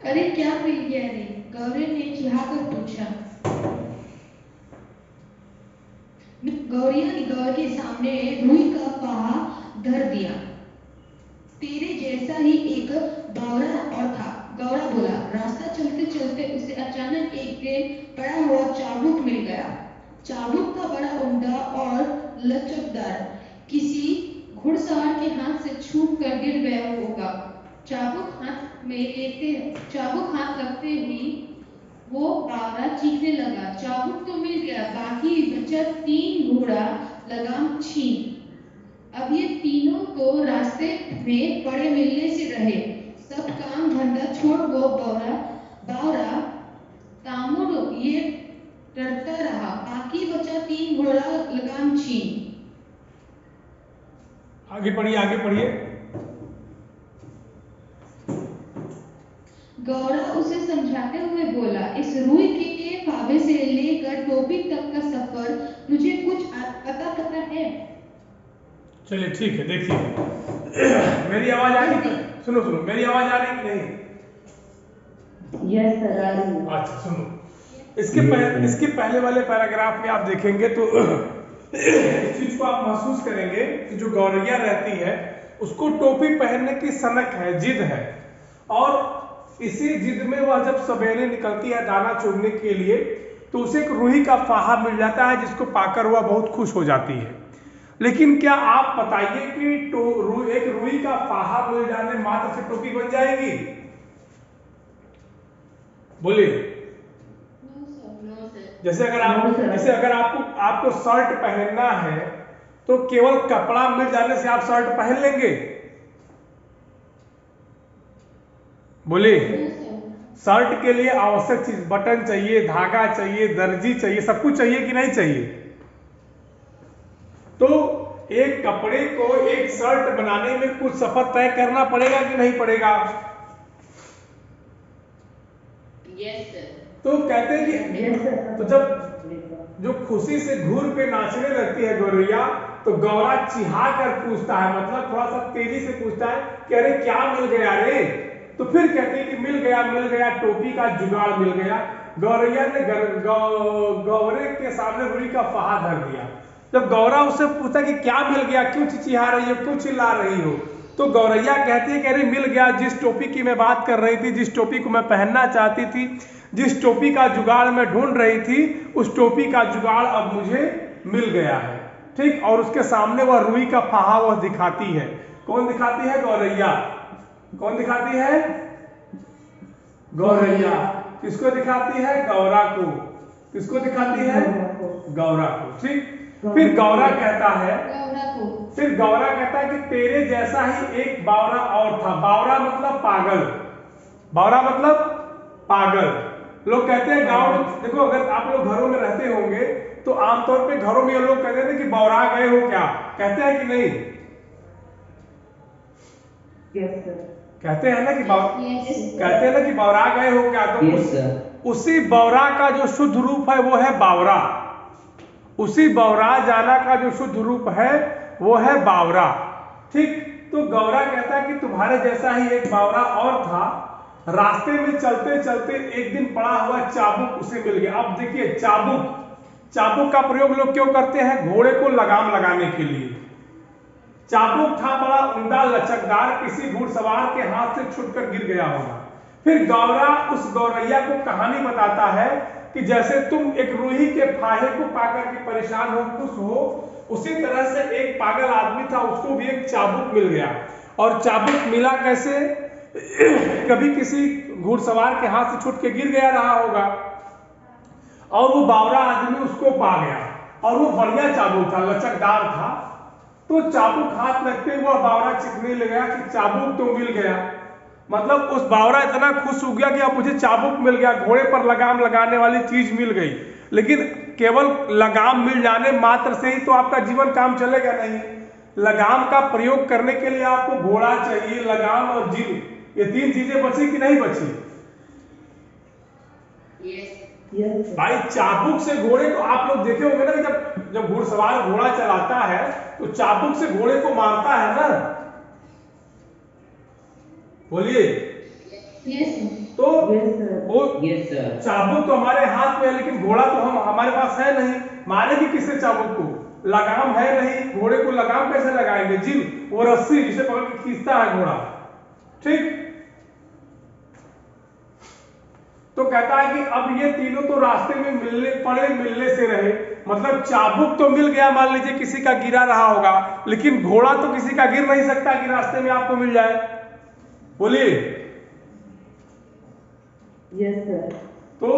अरे क्या मिल गया रे? गौरी ने चिढ़ाकर पूछा। गौरिया ने गौर के सामने रुई का पाहा धर दिया। तेरे जैसा ही एक बावरा और था। गौरा बोला। रास्ता चलते चलते उसे अचानक एक दिन पड़ा हुआ चाबुक मिल गया। चाबुक था बड़ा उमदा और लचकदार। किसी घुड़सवार के हाथ से छूट कर गिर गया होगा। चाबुक हाथ लगते ही वो बावरा चीखने लगा। चाबुक तो मिल गया, बाकी बचा 3 घोड़ा लगाम छीन। अब ये तीनों तो रास्ते में पड़े मिलने से रहे। सब काम धंधा छोड़ वो बावरा तामुड़ ये डरता रहा। बाकी बचा 3 घोड़ा लगाम छीन। आगे पढ़िए आगे पढ़िए। गौरा उसे समझाते हुए बोला। इस रुई के फावे से लेकर टोपी तक का सफर तुझे कुछ पता है? चलिए ठीक है, देखिए मेरी आवाज आ रही है? सुनो सुनो, मेरी आवाज आ रही है कि नहीं? यस सर, आ रही है। अच्छा सुनो, इसके पहले वाले पैराग्राफ में आप देखेंगे तो इस चीज को आप महसूस करेंगे कि जो गौरैया रहती है उसको टोपी पहनने की सनक है, जिद है। और इसी जिद में वह जब सवेरे निकलती है दाना चुगने के लिए तो उसे एक रूही का फाहा मिल जाता है, जिसको पाकर वह बहुत खुश हो जाती है। लेकिन क्या आप बताइए कि एक रूही का फाहा मिल जाने मात्र से टोपी बन जाएगी? बोलिए। जैसे अगर आपको शर्ट पहनना है तो केवल कपड़ा मिल जाने से आप शर्ट पहन लेंगे? बोलिए। शर्ट के लिए आवश्यक चीज बटन चाहिए, धागा चाहिए, दर्जी चाहिए, सब कुछ चाहिए कि नहीं चाहिए? तो एक कपड़े को एक शर्ट बनाने में कुछ सफर तय करना पड़ेगा कि नहीं पड़ेगा? Yes sir. तो कहते हैं कि तो जब जो खुशी से घूर पे नाचने लगती है गौरैया, तो गौरा चिढ़ा कर पूछता है, मतलब थोड़ा सा तेजी से पूछता है कि अरे क्या मिल गया रे? तो फिर कहते हैं कि मिल गया, टोपी का जुगाड़ मिल गया। गौरैया ने गौरे के सामने रुई का फाहा धर दिया। जब गौरा उससे पूछता कि क्या मिल गया, क्यों चिचिहा रही हो, क्यों चिल्ला रही हो, तो गौरैया कहती है कि अरे मिल गया, जिस टोपी की मैं बात कर रही थी, जिस टोपी को मैं पहनना चाहती थी, जिस टोपी का जुगाड़ मैं ढूंढ रही थी, उस टोपी का जुगाड़ अब मुझे मिल गया है। ठीक, और उसके सामने वह रुई का फाहा वह दिखाती है। कौन दिखाती है? गौरैया। कौन दिखाती है? गौरैया। किसको दिखाती है? गौरा को। किसको दिखाती है? गौरा को। ठीक, फिर गौरा कहता है कि तेरे जैसा ही एक बावरा और था। बावरा मतलब पागल। बावरा मतलब पागल। लोग कहते हैं गांव में, देखो अगर आप लोग घरों में रहते होंगे तो आमतौर पे घरों में लोग कहते हैं कि बौरा गए हो क्या, कहते हैं कि नहीं? कहते हैं ना कि कहते हैं ना कि बौरा गए हो क्या? तो उसी बौरा का जो शुद्ध रूप है वो है बावरा। उसी बौरा जाना का जो शुद्ध रूप है वो है बावरा। ठीक, तो गौरा कहता है कि तुम्हारे जैसा ही एक बावरा और था। रास्ते में चलते चलते एक दिन पड़ा हुआ चाबुक उसे मिल गया। अब देखिए, चाबुक का प्रयोग लोग क्यों करते हैं? घोड़े को लगाम लगाने के लिए। चाबुक था बड़ा उमदा लचकदार, किसी घुड़सवार के हाथ से छूटकर गिर गया होगा। फिर गौरा उस गौरैया को कहानी बताता है कि जैसे तुम एक रूही के फाहे को पाकर के परेशान हो, खुश हो, उसी तरह से एक पागल आदमी था, उसको भी एक चाबुक मिल गया। और चाबुक मिला कैसे? कभी किसी घुड़सवार के हाथ से छूट के गिर गया रहा होगा और वो बावरा आदमी उसको पा गया, और वो बढ़िया चाबुक था, लचकदार था। तो चाबुक हाथ लगते हुआ बावरा चिखने लगा कि चाबुक तो मिल गया। मतलब उस बावरा इतना खुश हो गया कि अब मुझे चाबुक मिल गया, घोड़े पर लगाम लगाने वाली चीज मिल गई। लेकिन केवल लगाम मिल जाने मात्र से ही तो आपका जीवन काम चलेगा नहीं। लगाम का प्रयोग करने के लिए आपको घोड़ा चाहिए, लगाम और जीव, ये 3 चीजें बची कि नहीं बची? भाई चाबुक से घोड़े को आप लोग देखे होंगे ना कि जब घुड़सवार घोड़ा चलाता है तो चाबुक से घोड़े को मारता है ना। बोलिए। तो वो चाबुक तो हमारे हाथ में है, लेकिन घोड़ा तो हमारे पास है नहीं, मारेगी किससे चाबुक को? लगाम है नहीं, घोड़े को लगाम कैसे लगाएंगे? जी, वो रस्सी जिसे पकड़ के खींचता है घोड़ा। ठीक, तो कहता है कि अब ये तीनों तो रास्ते में मिलने से रहे, मतलब चाबुक तो मिल गया, मान लीजिए किसी का गिरा रहा होगा, लेकिन घोड़ा तो किसी का गिर नहीं सकता कि रास्ते में आपको मिल जाए। बोलिए। Yes sir. तो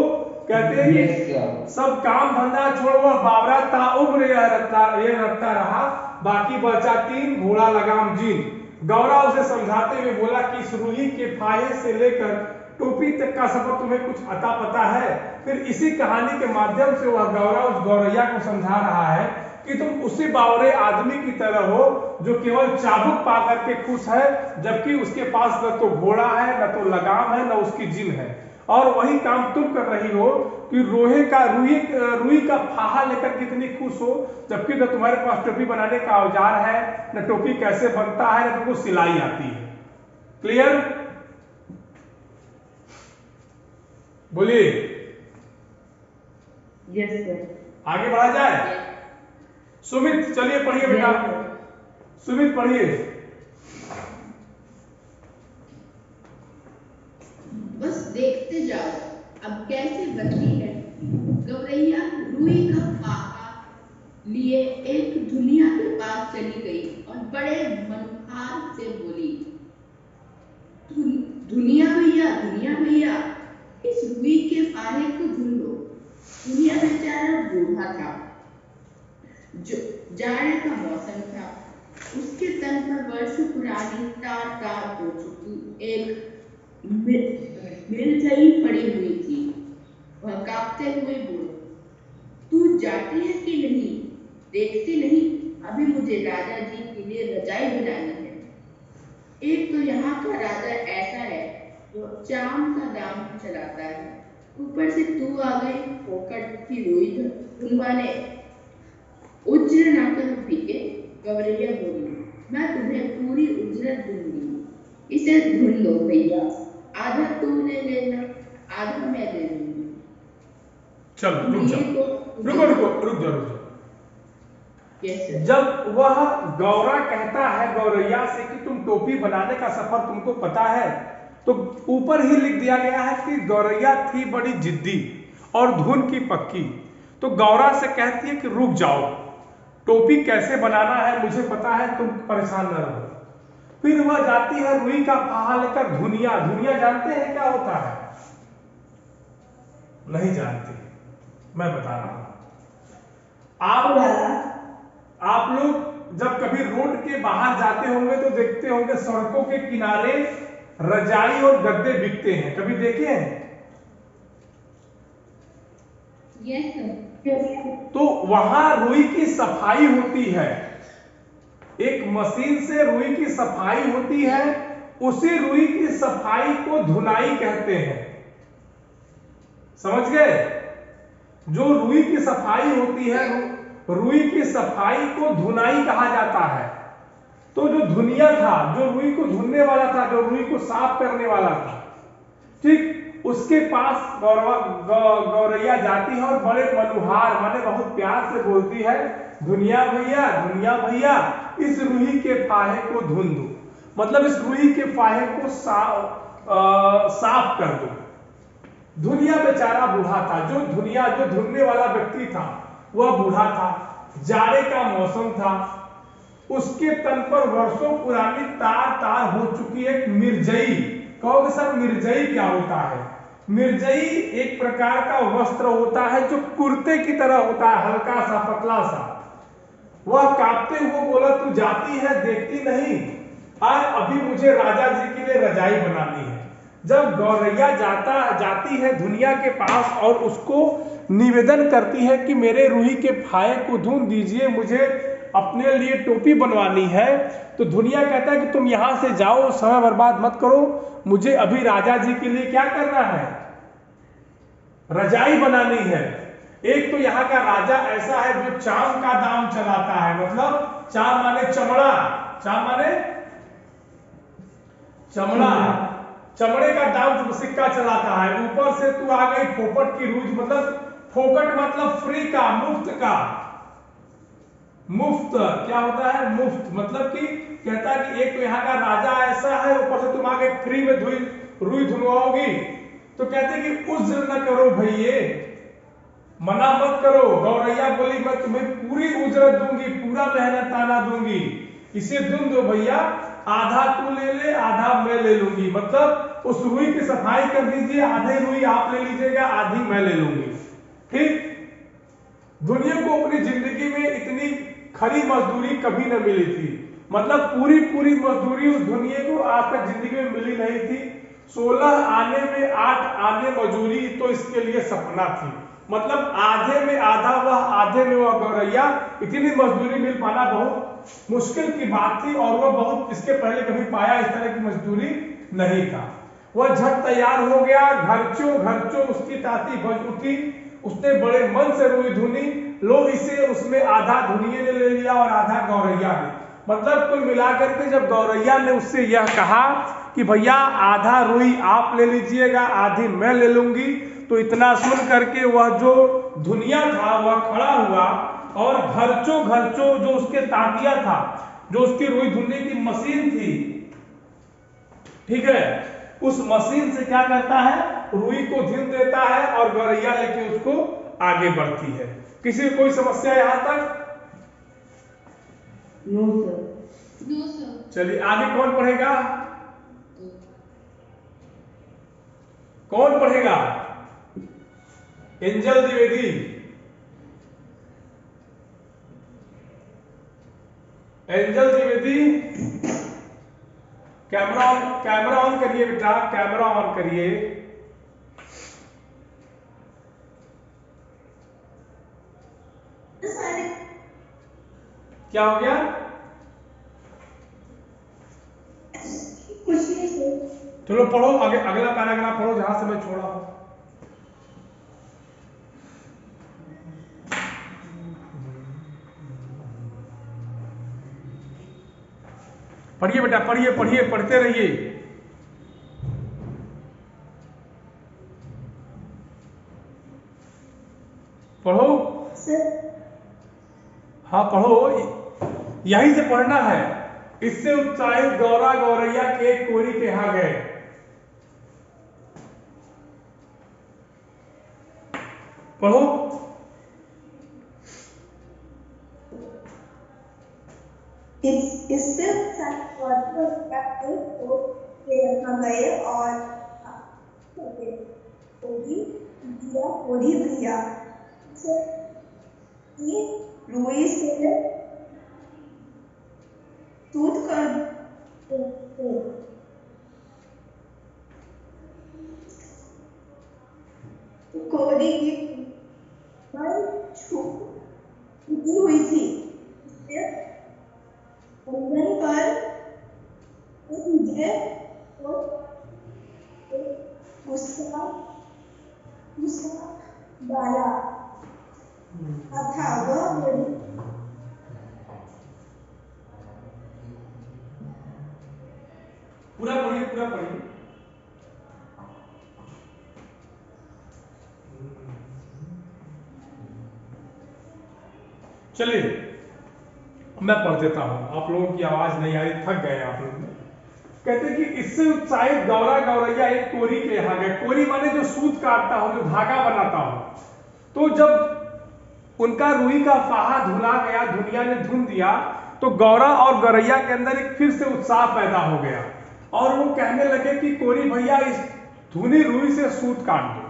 कहते हैं कि सब काम धंधा छोड़ वह बावरा ताउम्र यह रखता रहा, बाकी बचा 3 घोड़ा लगाम जीन। गौरा उसे समझाते हुए बोला कि इस रूही के फाहे से लेकर टोपी तक का सफर तुम्हें कुछ अता पता है? फिर इसी कहानी के माध्यम से वह गौरा उस गौरैया को समझा रहा है कि तुम उसी बावरे आदमी की तरह हो जो केवल चाबुक पा करके खुश है, जबकि उसके पास न तो घोड़ा है, न तो लगाम है, न उसकी जिन है। और वही काम तुम कर रही हो कि रुई का फाहा लेकर कितनी खुश हो, जबकि न तुम्हारे पास टोपी बनाने का औजार है, न टोपी कैसे बनता है, न तुमको सिलाई आती है। क्लियर? बोलिए। Yes sir. आगे बढ़ा जाए। सुमित चलिए पढ़िए बेटा। सुमित पढ़िए। बस देखते जाओ अब कैसे बनती है। गौरैया रुई का फाहा लिए एक धुनिया के पास चली गई और बड़े मनोहार से बोली, धुनिया भैया इस रुई के फाहे को धुन लो। धुनिया बेचारा बूढ़ा था, जो जाड़े का मौसम था, उसके तन पर वर्षों पुरानी तार हो चुकी एक मिर्जई पड़ी हुई थी। वह कांपते हुए बोली, तू जाती है कि नहीं? देखती नहीं अभी मुझे राजा जी के लिए रजाई बनानी है। एक तो यहाँ का राजा ऐसा है जो चाम का दाम चलाता है, ऊपर से तू आ गई फोकट की रुई धुनवाने। उज्र ना कर पीके गौरैया बोली, मैं तुम्हें पूरी उजरत दूंगी, इसे धुन लो भैया, आधा तू ले लेना, आधा मैं दे दूंगी। चलो रुक जाओ। yes, जब वह गौरा कहता है गौरैया से कि तुम टोपी बनाने का सफर तुमको पता है, तो ऊपर ही लिख दिया गया है कि गौरैया थी बड़ी जिद्दी और धुन की पक्की। तो गौरा से कहती है कि रुक जाओ, टोपी कैसे बनाना है मुझे पता है, तुम परेशान न रहो। फिर वह जाती है रुई का फाहा लेकर धुनिया जानते हैं क्या होता है? नहीं जानते, मैं बता रहा हूं। आप लोग जब कभी रोड के बाहर जाते होंगे तो देखते होंगे सड़कों के किनारे रजाई और गद्दे बिकते हैं, कभी देखे हैं? Yes sir. तो वहां रुई की सफाई होती है, एक मशीन से रुई की सफाई होती है, उसी रुई की सफाई को धुनाई कहते हैं। समझ गए? जो रुई की सफाई होती है, रुई की सफाई को धुनाई कहा जाता है। तो जो धुनिया था, जो रुई को धुनने वाला था, जो रुई को साफ करने वाला था, ठीक, उसके पास गौरैया जाती है और बड़े मनुहार माने बहुत प्यार से बोलती है, धुनिया भैया इस रुई के फाहे को धुन दो, मतलब इस रुई के फाहे को साफ कर दो। धुनिया बेचारा बूढ़ा था, जो धुनने वाला व्यक्ति था वह बूढ़ा था, जाड़े का मौसम था, उसके तन पर वर्षों पुरानी तार हो चुकी एक मिर्जई। कहोगे सर मिर्जई क्या होता है? मिर्जई एक प्रकार का वस्त्र होता है जो कुर्ते की तरह होता है, हल्का सा पतला सा। वह कांपते हुए बोला, तू जाती है देखती नहीं, आज अभी मुझे राजा जी के लिए रजाई बनानी है। जब गौरैया जाती है धुनिया के पास और उसको निवेदन करती है कि मेरे रूही के फाहे को धुन दीजिए, मुझे अपने लिए टोपी बनवानी है, तो धुनिया कहता है कि तुम यहां से जाओ, समय बर्बाद मत करो, मुझे अभी राजा जी के लिए क्या करना है? रजाई बनानी है। एक तो यहाँ का राजा ऐसा है जो चाम का दाम चलाता है, मतलब चाम माने चमड़ा, चमड़े का दाम जो सिक्का चलाता है, ऊपर से तू आ गई फोकट की रूज, मतलब फोकट मतलब फ्री का, मुफ्त का। मुफ्त क्या होता है? मुफ्त मतलब कि कहता है कि एक तो यहाँ का राजा ऐसा है, ऊपर से तुम आगे फ्री में रुई धुलवाओगी। तो कहते कि उज्र न करो भैये, मना मत करो। गौरैया बोली मैं तुम्हें पूरी उजरत दूंगी, पूरा मेहनताना दूंगी, इसे तुम दो भैया, आधा तू ले ले, आधा मैं ले लूंगी। मतलब उस रुई की सफाई कर दीजिए, आधे रुई आप ले लीजिएगा, आधी मैं ले लूंगी। ठीक। दुनिया को अपनी जिंदगी में इतनी खरी मजदूरी कभी न मिली थी, मतलब पूरी पूरी मजदूरी उस दुनिया को आज तक जिंदगी में मिली नहीं थी। 16 आने में 8 आने मजूरी तो इसके लिए सपना थी, मतलब आधे में आधा वह, आधे में वह गौरैया, इतनी मजदूरी मिल पाना बहुत मुश्किल की बात थी, और वह बहुत इसके पहले कभी पाया इस तरह की मजदूरी नहीं था। वह झट तैयार हो गया, घरचो घरचो उसकी ताती बज उठी, उसने बड़े मन से रुई धुनी, लोग इसे उसमें आधा धुनिये ने ले लिया और आधा गौरैया ने। मतलब कुल मिलाकर के जब गौरैया ने उससे यह कहा कि भैया आधा रुई आप ले लीजिएगा, आधी मैं ले लूंगी, तो इतना सुन करके वह जो धुनिया था वह खड़ा हुआ, और घरचो घरचो जो उसके ताकिया था, जो उसकी रुई धुलने की मशीन थी, ठीक है, उस मशीन से क्या करता है, रुई को धुल देता है और गौरैया लेके उसको आगे बढ़ती है। किसी कोई समस्या यहां तक? No sir. No sir. चलिए आगे कौन पढ़ेगा? कौन पढ़ेगा? Angel Dwivedi. Angel Dwivedi camera on करिए बेटा, कैमरा ऑन करिए। क्या हो गया? कुछ नहीं सर। चलो पढ़ो आगे, अगला पैराग्राफ पढ़ो जहां से मैं छोड़ा हूं। पढ़िए बेटा, पढ़िए पढ़िए, पढ़ते रहिए। पढ़ो। सर हाँ पढ़ो, यहीं से पढ़ना है। इससे उत्साहित गौरा गौरैया के कोरी के यहाँ गए। पढ़ो। इससे गए और पूरी भैया रुई से सूत कर कोरी की छुपी हुई थी, उंगली पर मुझे गुस्सा डाला था। वह बड़ी पूरा पढ़िए, पूरा पढ़िए। चलिए मैं पढ़ देता हूं, आप लोगों की आवाज नहीं आ रही, थक गए आप लोग। कहते कि इससे उत्साहित गौरा गौरैया एक कोरी के यहाँ गए। कोरी माने जो सूत काटता हो, जो धागा बनाता हो। तो जब उनका रुई का फाहा धुला गया, दुनिया ने धुन दिया, तो गौरा और गौरैया के अंदर एक फिर से उत्साह पैदा हो गया, और वो कहने लगे कि कोरी भैया इस धुनी रुई से सूत काट दो।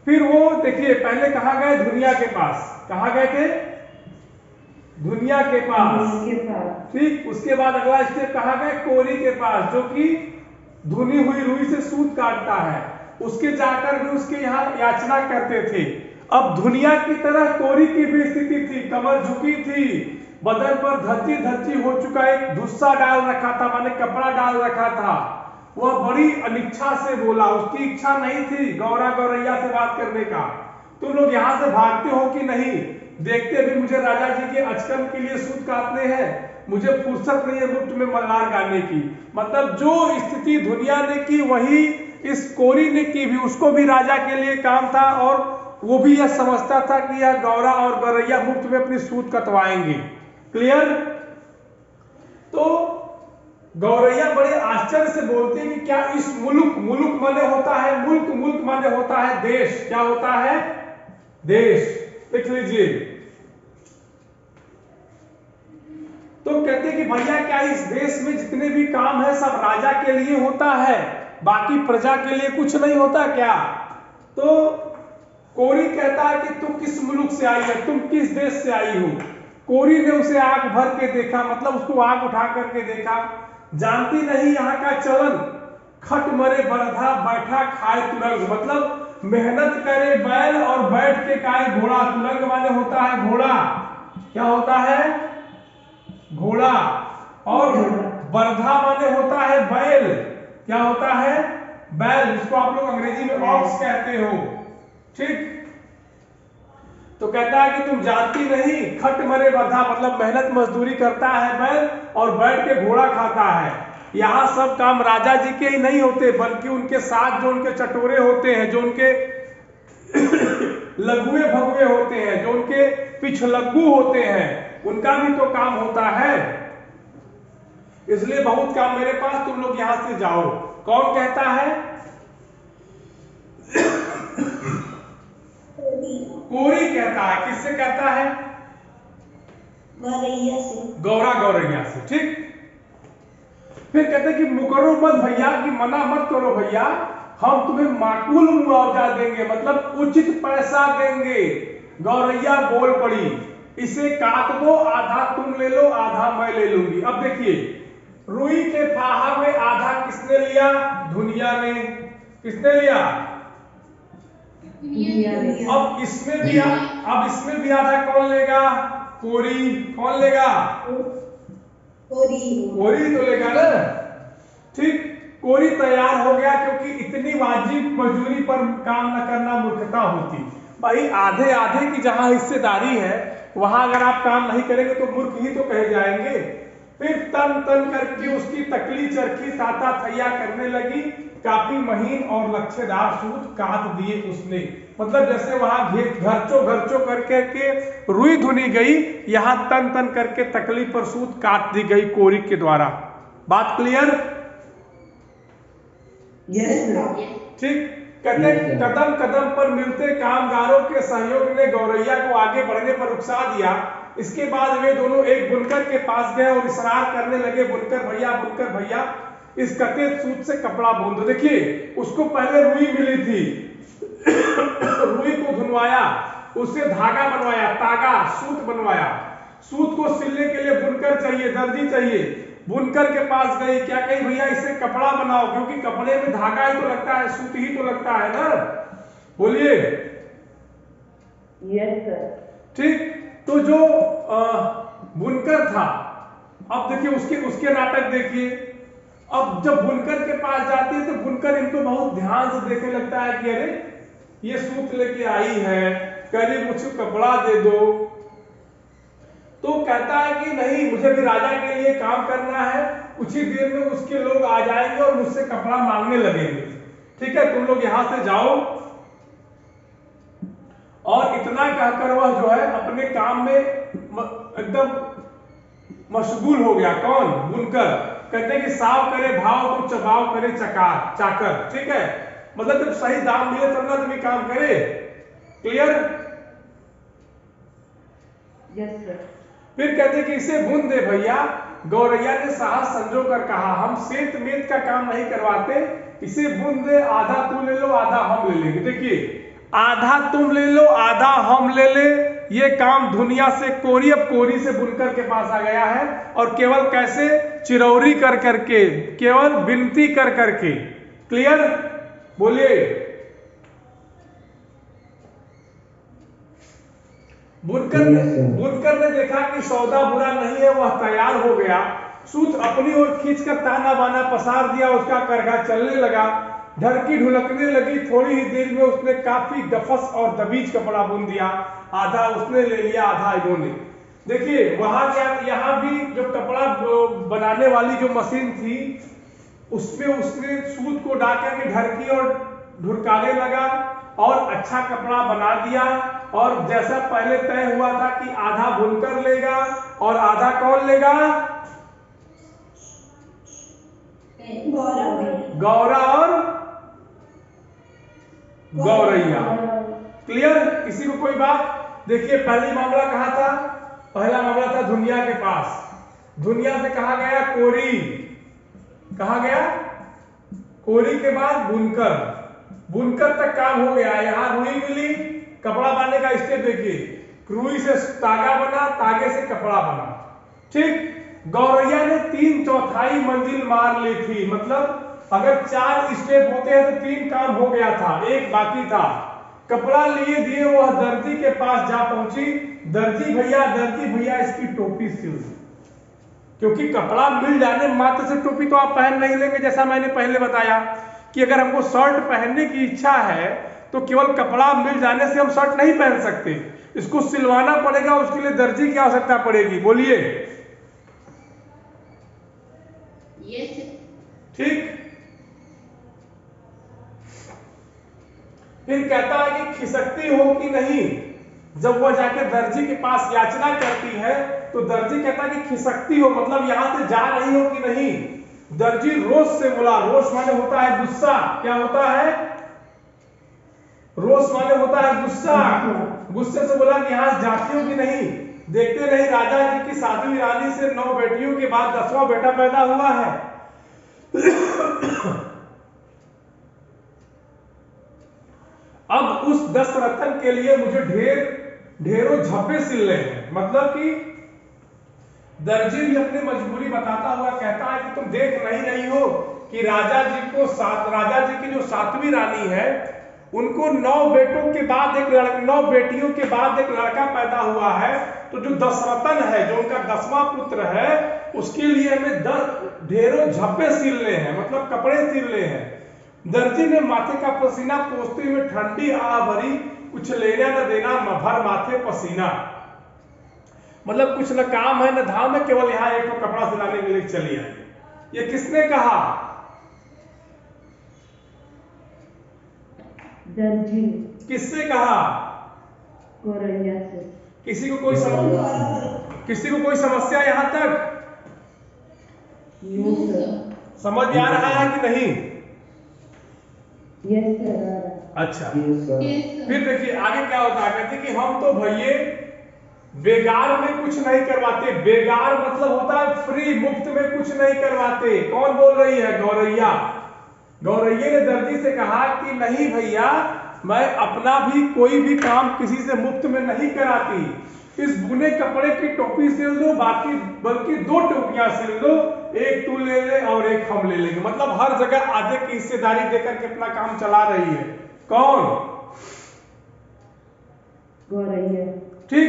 फिर वो देखिए पहले कहाँ गए, दुनिया के पास। कहाँ गए थे? दुनिया के पास। ठीक। उसके बाद अगला स्टेप कहाँ गए? कोरी के पास, जो कि धुनी हुई रुई से सूत काटता है। उसके जाकर भी उसके यहाँ याचना करते थे। अब दुनिया की तरह कोरी की भी स्थिति थी, कमर झुकी थी, बदन पर धज्जी धज्जी हो चुका एक धुस्सा डाल रखा था, माने कपड़ा डाल रखा था। वह बड़ी अनिच्छा से बोला, उसकी इच्छा नहीं थी गौरा गौरैया से बात करने का। तुम लोग यहाँ से भागते हो कि नहीं? देखते भी मुझे राजा जी के अचकन के लिए सूत काटने हैं, मुझे फुर्सत नहीं है मुफ्त में मल्हार गाने की। मतलब जो स्थिति दुनिया ने की वही इस कोरी ने की भी, उसको भी राजा के लिए काम था और वो भी यह समझता था कि यह गौरा और गौरैया मुफ्त में अपनी सूत कटवाएंगे। क्लियर? तो गौरैया बड़े आश्चर्य से बोलते हैं कि क्या इस मुल्क, मुल्क माने होता है मुल्क, मुल्क माने होता है देश, क्या होता है? देश। लिख लीजिए। तो कहते हैं कि भैया क्या इस देश में जितने भी काम है सब राजा के लिए होता है, बाकी प्रजा के लिए कुछ नहीं होता क्या? तो कोरी कहता है कि तुम किस मुल्क से आई है, तुम किस देश से आई हो? कोरी ने उसे आंख भर के देखा, मतलब उसको आंख उठा करके देखा। जानती नहीं यहाँ का चलन, खट मरे बरधा बैठा खाए तुरंग, मतलब मेहनत करे बैल और बैठ के खाए घोड़ा। तुरंग माने होता है घोड़ा, क्या होता है? घोड़ा। और बरधा माने होता है बैल, क्या होता है? बैल, जिसको आप लोग अंग्रेजी में ऑक्स कहते हो। ठीक? तो कहता है कि तुम जानती नहीं, खट मरे बरधा मतलब मेहनत मजदूरी करता है बैल और बैठ के घोड़ा खाता है। यहाँ सब काम राजा जी के ही नहीं होते, बल्कि उनके साथ जो उनके चटोरे होते हैं, जो उनके लघुए भगुए होते हैं, जो उनके पिछलग्गू होते हैं, उनका भी तो काम होता है। इसलिए बहुत काम मेरे पास, तुम लोग यहां से जाओ। कौन कहता है? कोरी कहता है। किससे कहता है? गौरैया से। गौरा गौरैया से। ठीक? फिर कहते कि मुकरो मत भैया, कि मना मत करो भैया, हम तुम्हें माकूल मुआवजा देंगे, मतलब उचित पैसा देंगे। गौरैया बोल पड़ी, इसे काट दो, आधा तुम ले लो, आधा मैं ले लूंगी। अब देखिए, रुई के फाहा में आधा किसने लिया? धुनिया ने। किसने लिया? अब इसमें भी आधा कौन लेगा? कोरी। कौन लेगा? कोरी तो लेगा ना। ठीक? कोरी तैयार हो गया, क्योंकि इतनी वाजिब मजदूरी पर काम न करना मूर्खता होती। भाई आधे आधे की जहां हिस्सेदारी है, वहां अगर आप काम नहीं करेंगे तो मूर्ख ही तो कहे जाएंगे। फिर तन तन करके उसकी तकली चरखी ताता थैया करने लगी, काफी महीन और लच्छेदार सूत काट दिए उसने। मतलब जैसे वहां घरचो घरचो करके के रुई धुनी गई, यहां तन तन करके तकली पर सूत काट दी गई कोरी के द्वारा। बात क्लियर? ठीक? कहते कदम कदम पर मिलते कामगारों के सहयोग ने गौरैया को आगे बढ़ने पर उकसा दिया। इसके बाद वे दोनों एक बुनकर के पास गए और इसरार करने लगे, बुनकर भैया इस कते सूत से कपड़ा बुन दो। देखिए, उसको पहले रुई मिली थी, रुई को धुनवाया, उससे धागा बनवाया, तागा, सूत बनवाया। सूत को सिलने के लिए बुनकर चाहिए, दर्जी चाहिए। बुनकर के पास गई, क्या कही? भैया इससे कपड़ा बनाओ, क्योंकि कपड़े में धागा ही तो लगता है, सूत ही तो लगता है ना। बोलिए। Yes sir. ठीक? तो जो बुनकर था, अब देखिए उसके नाटक देखिए। अब जब बुनकर के पास जाती है तो बुनकर इनको बहुत ध्यान से देखने लगता है कि अरे ये सूत लेके आई है, कह मुझे कपड़ा दे दो। तो कहता है कि नहीं, मुझे भी राजा के लिए काम करना है, कुछ ही देर में उसके लोग आ जाएंगे और मुझसे कपड़ा मांगने लगेंगे। ठीक है, तुम लोग यहां से जाओ। और इतना कहकर वह जो है अपने काम में एकदम मशगूल हो गया। कौन? बुनकर। कहते हैं कि साव करे भाव तो चबाव करे चाकर। ठीक है, मतलब जब सही दाम मिले तब ना तुम्हें काम करे। क्लियर? Yes sir. फिर कहते कि इसे बुन दे भैया। गौरैया ने साहस संजो कर कहा, हम सेत मेत का काम नहीं करवाते, इसे बुन दे, आधा तू ले लो, आधा हम ले लेंगे। देखिए, आधा तुम ले लो, आधा हम ले ले, ये काम दुनिया से कोरी, अब कोरी से बुनकर के पास आ गया है। और केवल कैसे? चिरौरी कर करके, केवल विनती कर करके। क्लियर? बोलिए। बुनकर ने देखा कि सौदा बुरा नहीं है, वह तैयार हो गया। सूत अपनी ओर खींचकर ताना बाना पसार दिया, उसका करघा चलने लगा, ढरकी ढुलकने लगी। थोड़ी ही देर में उसने काफी गफस और दबीज कपड़ा बुन दिया। आधा उसने ले लिया, आधा इन्होंने। देखिए वहां क्या, यहाँ भी जो कपड़ा बनाने वाली जो मशीन थी, उसमें उसने सूत को डालकर के घर की ओर ढुरकाने लगा और अच्छा कपड़ा बना दिया। और जैसा पहले तय हुआ था कि आधा बुनकर लेगा और आधा कौन लेगा? गौरा और गौरैया। क्लियर? किसी को कोई बात? देखिए पहली मामला कहाँ था? पहला मामला था दुनिया के पास। दुनिया से कहा गया कोरी, कहा गया कोरी के बाद बुनकर, बुनकर तक काम हो गया। यहाँ रुई मिली, कपड़ा बनाने का स्टेप देखिए, रुई से तागा बना, तागे से कपड़ा बना। ठीक। गौरैया ने 3/4 मंजिल मार ली थी, मतलब अगर 4 स्टेप होते हैं तो 3 काम हो गया था, एक बाकी था। कपड़ा लिए दिए, वह दर्जी के पास जा पहुंची। दर्जी भैया इसकी टोपी सिल दी। क्योंकि कपड़ा मिल जाने मात्र से टोपी तो आप पहन नहीं लेंगे। जैसा मैंने पहले बताया कि अगर हमको शर्ट पहनने की इच्छा है तो केवल कपड़ा मिल जाने से हम शर्ट नहीं पहन सकते, इसको सिलवाना पड़ेगा। उसके लिए दर्जी की आवश्यकता पड़ेगी। बोलिए। ठीक। फिर कहता है कि खिसकती हो कि नहीं। जब वह जाके दर्जी के पास याचना करती है तो दर्जी कहता है कि खिसकती हो, मतलब यहां से जा रही हो कि नहीं। दर्जी रोष से बोला। रोष माने होता है गुस्सा। क्या होता है? रोष माने होता है गुस्सा। गुस्से से बोला कि यहां से जाती हो कि नहीं। देखते नहीं राजा जी की 7वीं रानी से 9 बेटियों के बाद 10वां बेटा पैदा हुआ है। अब उस 10 रत्न के लिए मुझे ढेरों झप्पे सिलने हैं। मतलब कि दर्जी भी अपनी मजबूरी बताता हुआ कहता है कि तुम देख नहीं रही हो कि राजा जी की जो 7वीं रानी है उनको 9 बेटों के बाद 9 बेटियों के बाद एक लड़का पैदा हुआ है। तो जो दशरथन है, जो उनका 10वां पुत्र है, उसके लिए हमें ढेरों झप्पे सिलने हैं, मतलब कपड़े सिलने हैं। दर्जी ने माथे का पसीना पोंछते हुए ठंडी आ भरी, कुछ लेना न देना भर माथे पसीना। मतलब कुछ न काम है न धाम है, केवल यहाँ एक तो कपड़ा सिलाने के लिए चली आई। ये किसने कहा? दर्जी। किससे कहा? गौरैया से। किसी को कोई समस्या यहाँ तक समझ में आ रहा है कि नहीं? Yes sir. अच्छा। फिर देखिए आगे क्या होता है। कहते कि हम तो भैये बेगार में कुछ नहीं करवाते। बेगार मतलब होता है फ्री, मुफ्त में कुछ नहीं करवाते। कौन बोल रही है? गौरैया। गौरैया ने दर्जी से कहा कि नहीं भैया, मैं अपना भी कोई भी काम किसी से मुफ्त में नहीं कराती। इस बुने कपड़े की टोपी सिल दो, बल्कि 2 टोपियां सिल दो, एक तू ले ले और एक हम ले लेंगे। मतलब हर जगह आधे की हिस्सेदारी देकर के अपना काम चला रही है। कौन? गौरैया। ठीक।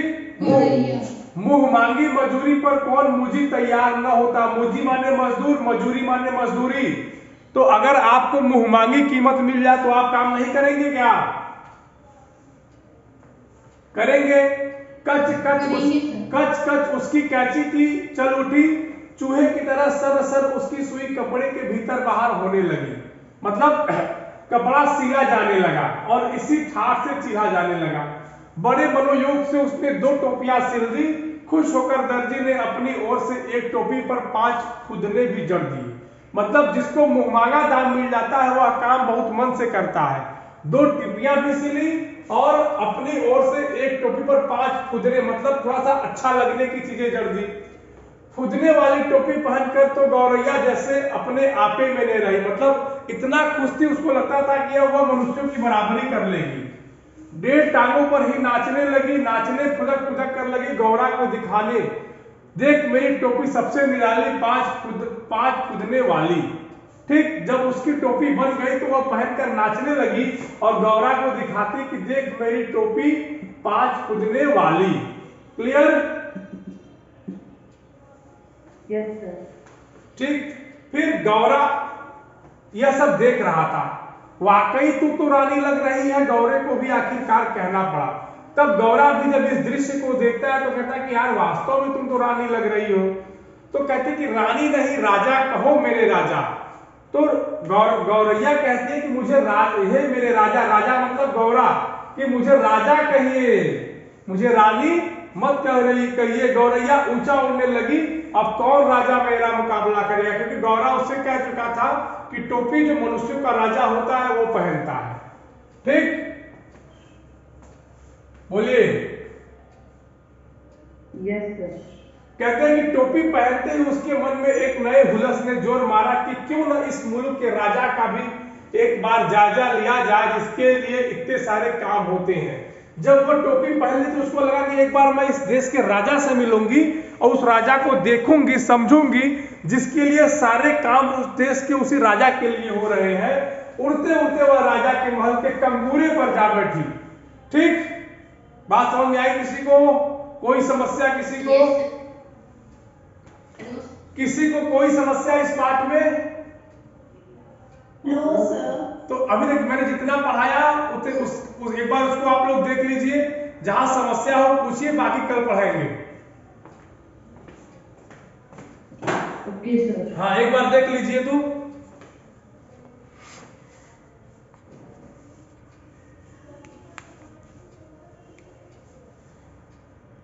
मुंह मांगी मजूरी पर कौन मुझी तैयार न होता। मुझी माने मजदूर, मजूरी माने मजदूरी। तो अगर आपको मुंह मांगी कीमत मिल जाए तो आप काम नहीं करेंगे क्या? करेंगे। कच उसकी कैंची की चल उठी, चूहे की तरह सर उसकी सुई कपड़े के भीतर बाहर होने लगी। मतलब कपड़ा सिला जाने लगा और इसी ठाठ से चिढ़ा जाने लगा। बड़े मनोयोग से उसने 2 टोपियां सिल दी। खुश होकर दर्जी ने अपनी ओर से एक टोपी पर 5 खुदने भी जड़ दिए। मतलब जिसको मुंहमांगा दाम मिल जाता है वह काम बहुत मन से करता है। 2 टिपियां भी सिली और अपनी ओर से एक टोपी पर 5 खुदने, मतलब थोड़ा सा अच्छा लगने की चीजें जड़ दी। खुदने वाली टोपी पहनकर तो गौरैया जैसे अपने आपे में नहीं रही। मतलब इतना खुश थी, उसको लगता था कि वह मनुष्यों की बराबरी कर लेगी। 1.5 टांगों पर ही नाचने लगी, फुदक कर लगी गौरा को दिखाने। देख मेरी टोपी सबसे निराली, 5 खुदने वाली। ठीक। जब उसकी टोपी बन गई तो वह पहनकर नाचने लगी और गौरा को दिखाती कि देख मेरी टोपी 5 खुदने वाली। क्लियर? Yes sir. ठीक। फिर गौरा यह सब देख रहा था। वाकई तू तो रानी लग रही है, गौरे को भी आखिरकार कहना पड़ा। तब गौरा भी जब इस दृश्य को देखता है तो कहता है कि यार वास्तव में तुम तो रानी लग रही हो। तो कहते कि रानी नहीं राजा कहो मेरे राजा। तो गौरैया कहती है कि मुझे हे मेरे राजा, राजा मतलब गौरा, कि मुझे राजा कहिए, मुझे रानी मत कहिए। गौरैया ऊंचा उड़ने लगी, अब कौन राजा मेरा मुकाबला करेगा, क्योंकि गौरा उससे कह चुका था कि टोपी जो मनुष्य का राजा होता है वो पहनता है। ठीक, बोलिए। Yes sir. कहते हैं कि टोपी पहनते ही उसके मन में एक नए हुलस ने जोर मारा कि क्यों न इस मुल्क के राजा का भी एक बार जायजा लिया जाए, जिसके लिए इतने सारे काम होते हैं। जब वो टोपी पहन ली तो उसको लगा कि एक बार मैं इस देश के राजा से मिलूंगी और उस राजा को देखूंगी, समझूंगी, जिसके लिए सारे काम उस देश के उसी राजा के लिए हो रहे हैं। उड़ते उड़ते वह राजा के महल के कंगूरे पर जा बैठी। ठीक, बात समझ में आई किसी को? कोई समस्या किसी को? किसी को कोई समस्या इस पाठ में? No sir. तो अभी तक मैंने जितना पढ़ाया एक बार उसको आप लोग देख लीजिए, जहां समस्या हो पूछिए, बाकी कल पढ़ाएंगे। Okay sir. हाँ, एक बार देख लीजिए तो